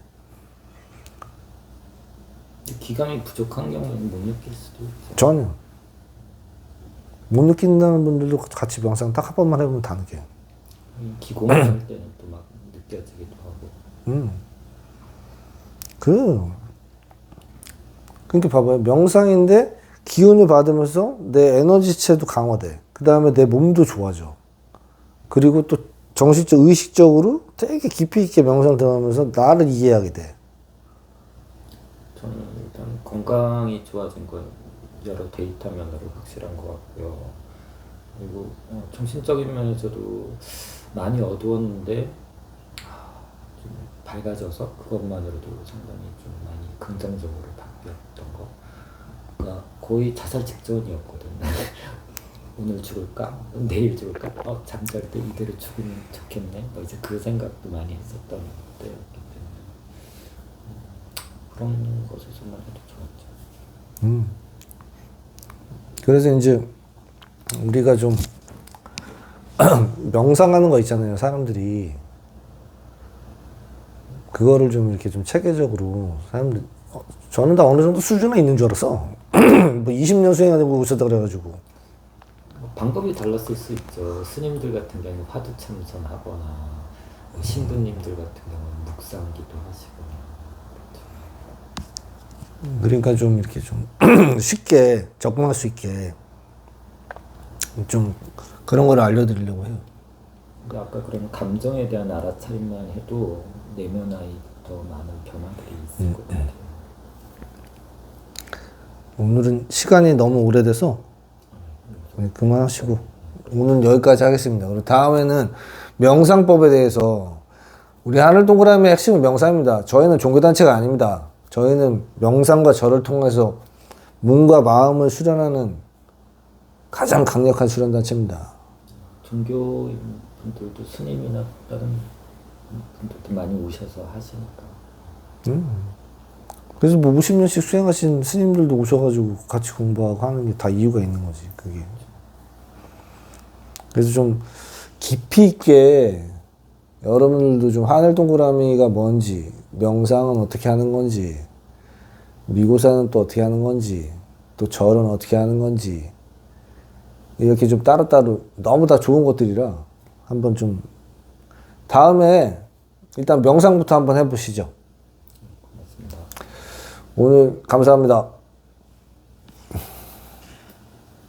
기감이 부족한 경우에는 못 느낄 수도 있어. 전혀. 못 느낀다는 분들도 같이 명상 딱 한 번만 해보면 다 느껴요. 기공할 때는 또 막 느껴지기도 하고. 그러니까 봐봐요. 명상인데 기운을 받으면서 내 에너지체도 강화돼. 그 다음에 내 몸도 좋아져. 그리고 또 정신적, 의식적으로 되게 깊이 있게 명상 들어가면서 나를 이해하게 돼. 저는 일단 건강이 좋아진 건 여러 데이터 면으로 확실한 것 같고요. 그리고 정신적인 면에서도 많이 어두웠는데 좀 밝아져서 그것만으로도 상당히 좀 많이 긍정적으로 바뀌었던 거. 그러니까 거의 자살 직전이었거든. 오늘 죽을까? 내일 죽을까? 잠잘 때 이대로 죽으면 좋겠네. 뭐 이제 그 생각도 많이 했었던 때였기 때문에 그런 것에서만 해도 좋았죠. 그래서 이제 우리가 좀 명상하는 거 있잖아요. 사람들이 그거를 좀 이렇게 좀 체계적으로 사람들 저는 다 어느 정도 수준에 있는 줄 알았어. 뭐 20년 수행하고 오셨다 그래가지고. 방법이 달랐을 수 있죠. 스님들 같은 경우는 화두 참선하거나 신부님들 같은 경우는 묵상기도 하시거나. 그러니까 좀 이렇게 좀 쉽게 접근할 수 있게 좀 그런 걸 알려드리려고 해요. 근데 아까 그런 감정에 대한 알아차림만 해도 내면화부터 많은 변화들이 있을 것 같아요. 오늘은 시간이 너무 오래돼서 그만하시고 오늘 여기까지 하겠습니다. 그리고 다음에는 명상법에 대해서 우리 하늘 동그라미의 핵심은 명상입니다. 저희는 종교단체가 아닙니다. 저희는 명상과 절을 통해서 몸과 마음을 수련하는 가장 강력한 수련단체입니다. 종교인 분들도 스님이나 다른 분들도 많이 오셔서 하시니까. 그래서 뭐 50년씩 수행하신 스님들도 오셔가지고 같이 공부하고 하는 게 다 이유가 있는 거지, 그게. 그래서 좀 깊이 있게 여러분들도 좀 하늘 동그라미가 뭔지, 명상은 어떻게 하는 건지, 미고사는 또 어떻게 하는 건지, 또 절은 어떻게 하는 건지, 이렇게 좀 따로따로 너무 다 좋은 것들이라 한번 좀 다음에 일단 명상부터 한번 해보시죠. 고맙습니다. 오늘 감사합니다.